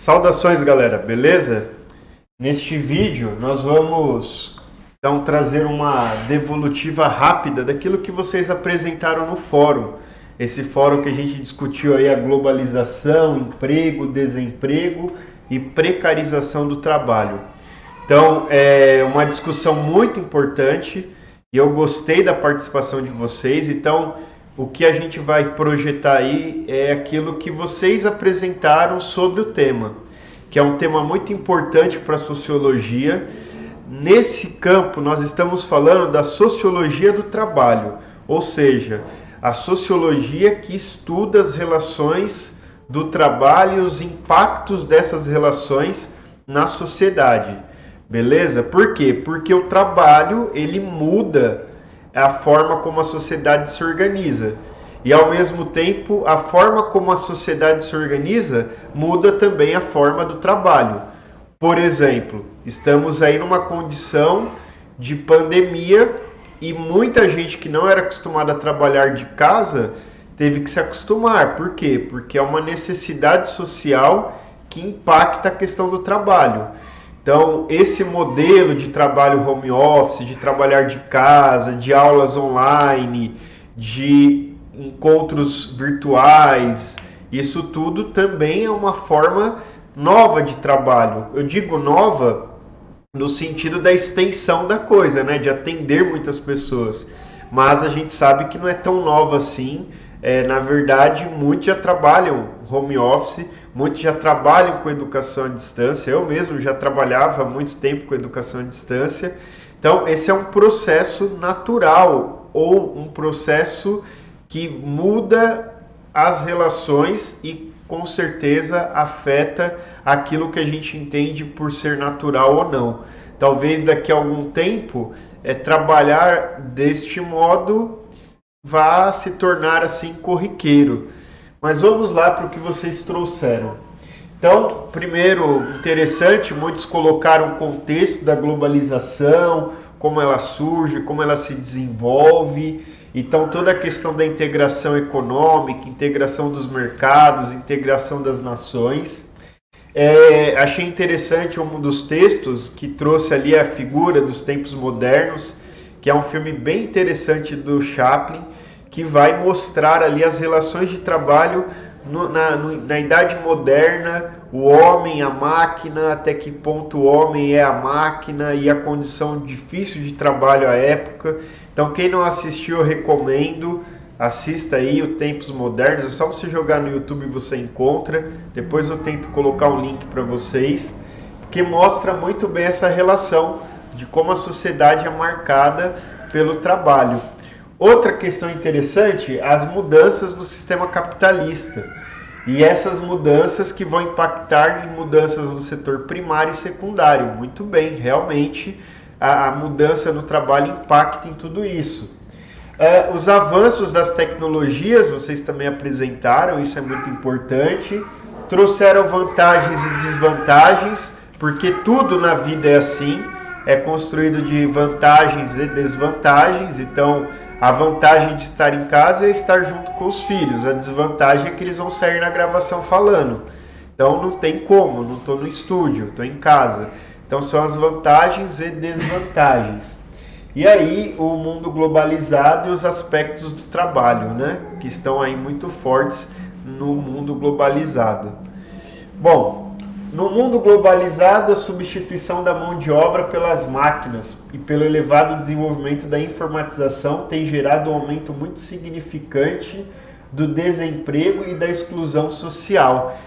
Saudações, galera, beleza? Neste vídeo nós vamos então trazer uma devolutiva rápida daquilo que vocês apresentaram no fórum. Esse fórum que a gente discutiu aí a globalização, emprego, desemprego e precarização do trabalho. Então, é uma discussão muito importante e eu gostei da participação de vocês. Então, o que a gente vai projetar aí é aquilo que vocês apresentaram sobre o tema, que é um tema muito importante para a sociologia. Nesse campo, nós estamos falando da sociologia do trabalho, ou seja, a sociologia que estuda as relações do trabalho e os impactos dessas relações na sociedade. Beleza? Por quê? Porque o trabalho, ele muda a forma como a sociedade se organiza. E, ao mesmo tempo, a forma como a sociedade se organiza muda também a forma do trabalho. Por exemplo, estamos aí numa condição de pandemia e muita gente que não era acostumada a trabalhar de casa teve que se acostumar. Por quê? Porque é uma necessidade social que impacta a questão do trabalho. Então, esse modelo de trabalho home office, de trabalhar de casa, de aulas online, de encontros virtuais, isso tudo também é uma forma nova de trabalho. Eu digo nova no sentido da extensão da coisa, né? De atender muitas pessoas. Mas a gente sabe que não é tão nova assim. Na verdade, muitos já trabalham home office, muitos já trabalham com educação à distância. Eu mesmo já trabalhava há muito tempo com educação à distância. Então, esse é um processo natural ou um processo que muda as relações e com certeza afeta aquilo que a gente entende por ser natural ou não. Talvez daqui a algum tempo trabalhar deste modo vá se tornar assim corriqueiro. Mas vamos lá para o que vocês trouxeram. Então, primeiro, interessante, muitos colocaram o contexto da globalização, como ela surge, como ela se desenvolve. Então, toda a questão da integração econômica, integração dos mercados, integração das nações. Achei interessante um dos textos que trouxe ali a figura dos tempos modernos, que é um filme bem interessante do Chaplin, que vai mostrar ali as relações de trabalho na Idade Moderna, o homem, a máquina, até que ponto o homem é a máquina e a condição difícil de trabalho à época. Então, quem não assistiu, eu recomendo, assista aí o Tempos Modernos, é só você jogar no YouTube e você encontra. Depois eu tento colocar um link para vocês, que mostra muito bem essa relação de como a sociedade é marcada pelo trabalho. Outra questão interessante, as mudanças no sistema capitalista. E essas mudanças que vão impactar em mudanças no setor primário e secundário. Muito bem, realmente a mudança no trabalho impacta em tudo isso. Os avanços das tecnologias, vocês também apresentaram, isso é muito importante. Trouxeram vantagens e desvantagens, porque tudo na vida é assim, é construído de vantagens e desvantagens. Então, a vantagem de estar em casa é estar junto com os filhos. A desvantagem é que eles vão sair na gravação falando. Então não tem como, não estou no estúdio, estou em casa. Então são as vantagens e desvantagens. E aí o mundo globalizado e os aspectos do trabalho, né? Que estão aí muito fortes no mundo globalizado. Bom, no mundo globalizado, a substituição da mão de obra pelas máquinas e pelo elevado desenvolvimento da informatização tem gerado um aumento muito significante do desemprego e da exclusão social.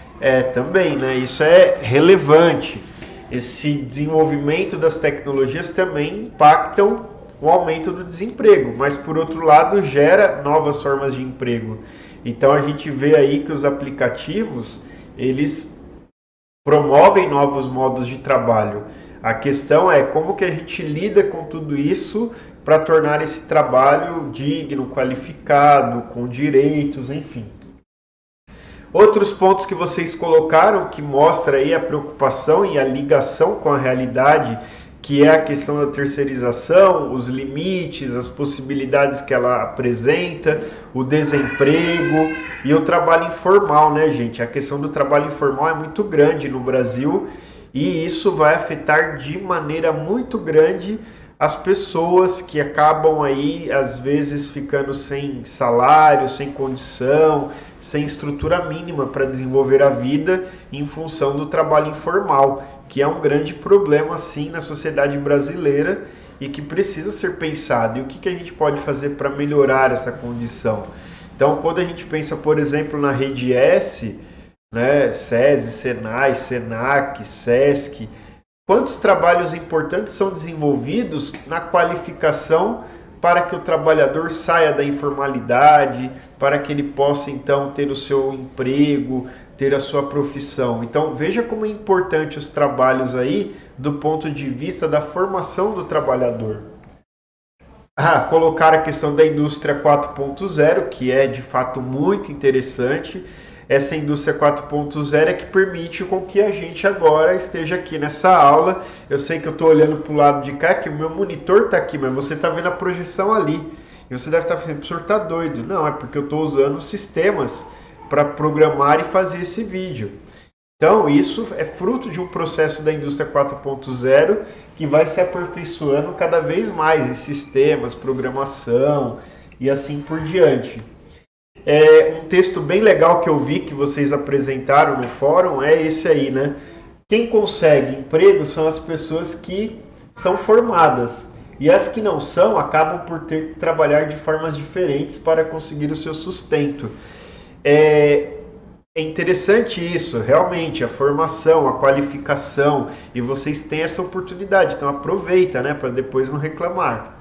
Também, né? Isso é relevante. Esse desenvolvimento das tecnologias também impactam o aumento do desemprego, mas por outro lado gera novas formas de emprego. Então a gente vê aí que os aplicativos, eles promovem novos modos de trabalho. A questão é como que a gente lida com tudo isso para tornar esse trabalho digno, qualificado, com direitos, enfim. Outros pontos que vocês colocaram que mostra aí a preocupação e a ligação com a realidade que é a questão da terceirização, os limites, as possibilidades que ela apresenta, o desemprego e o trabalho informal, né, gente? A questão do trabalho informal é muito grande no Brasil e isso vai afetar de maneira muito grande as pessoas que acabam aí, às vezes, ficando sem salário, sem condição, sem estrutura mínima para desenvolver a vida em função do trabalho informal, que é um grande problema, sim, na sociedade brasileira e que precisa ser pensado. E o que a gente pode fazer para melhorar essa condição? Então, quando a gente pensa, por exemplo, na rede S, né, SESI, SENAI, SENAC, SESC, quantos trabalhos importantes são desenvolvidos na qualificação para que o trabalhador saia da informalidade, para que ele possa então ter o seu emprego, ter a sua profissão. Então veja como é importante os trabalhos aí do ponto de vista da formação do trabalhador. Colocar a questão da indústria 4.0, que é de fato muito interessante. Essa indústria 4.0 é que permite com que a gente agora esteja aqui nessa aula. Eu sei que eu estou olhando para o lado de cá, que o meu monitor está aqui, mas você está vendo a projeção ali. E você deve estar falando, professor, está doido. Não, é porque eu estou usando sistemas para programar e fazer esse vídeo. Então, isso é fruto de um processo da indústria 4.0 que vai se aperfeiçoando cada vez mais em sistemas, programação e assim por diante. Um texto bem legal que eu vi que vocês apresentaram no fórum é esse aí, né? Quem consegue emprego são as pessoas que são formadas e as que não são acabam por ter que trabalhar de formas diferentes para conseguir o seu sustento. É interessante isso, realmente, a formação, a qualificação, e vocês têm essa oportunidade, então aproveita, né, para depois não reclamar.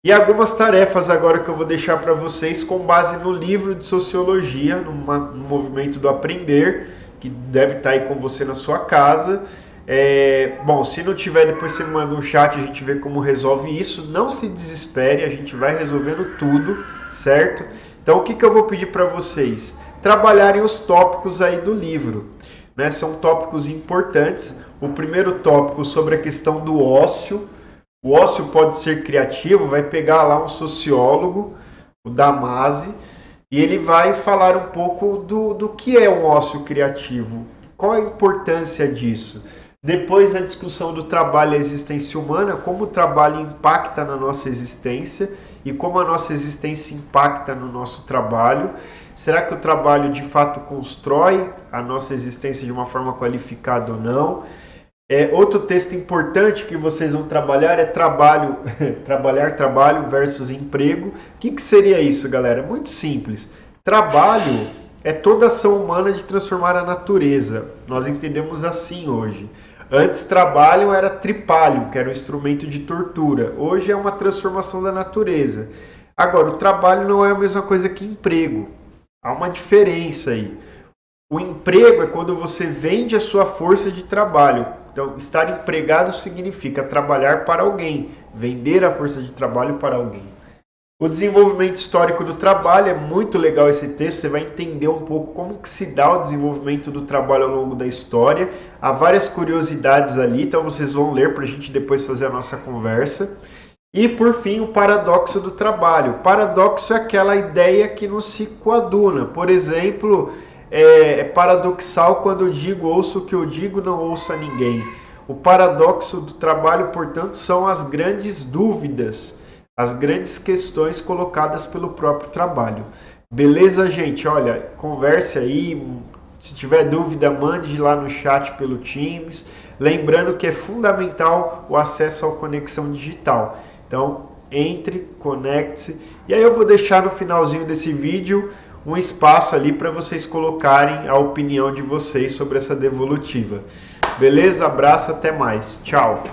E algumas tarefas agora que eu vou deixar para vocês com base no livro de Sociologia, no Movimento do Aprender, que deve estar aí com você na sua casa. Bom, se não tiver, depois você manda um chat, a gente vê como resolve isso. Não se desespere, a gente vai resolvendo tudo, certo? Então, o que eu vou pedir para vocês? Trabalharem os tópicos aí do livro, né? São tópicos importantes. O primeiro tópico sobre a questão do ócio. O ócio pode ser criativo, vai pegar lá um sociólogo, o Damasio, e ele vai falar um pouco do que é um ócio criativo, qual a importância disso. Depois a discussão do trabalho e a existência humana, como o trabalho impacta na nossa existência e como a nossa existência impacta no nosso trabalho. Será que o trabalho de fato constrói a nossa existência de uma forma qualificada ou não? Outro texto importante que vocês vão trabalhar é trabalho versus emprego. O que seria isso, galera? Muito simples. Trabalho é toda ação humana de transformar a natureza. Nós entendemos assim hoje. Antes, trabalho era tripalium, que era um instrumento de tortura. Hoje é uma transformação da natureza. Agora, o trabalho não é a mesma coisa que emprego. Há uma diferença aí. O emprego é quando você vende a sua força de trabalho. Então, estar empregado significa trabalhar para alguém, vender a força de trabalho para alguém. O desenvolvimento histórico do trabalho, é muito legal esse texto, você vai entender um pouco como que se dá o desenvolvimento do trabalho ao longo da história. Há várias curiosidades ali, então vocês vão ler para a gente depois fazer a nossa conversa. E, por fim, o paradoxo do trabalho. O paradoxo é aquela ideia que nos se coaduna. Por exemplo, é paradoxal quando eu digo ouço o que eu digo, não ouço a ninguém. O paradoxo do trabalho, portanto, são as grandes dúvidas, as grandes questões colocadas pelo próprio trabalho. Beleza, gente? Olha, converse aí, se tiver dúvida, mande lá no chat pelo Teams. Lembrando que é fundamental o acesso à conexão digital. Então, entre, conecte-se. E aí eu vou deixar no finalzinho desse vídeo um espaço ali para vocês colocarem a opinião de vocês sobre essa devolutiva. Beleza? Abraço, até mais. Tchau!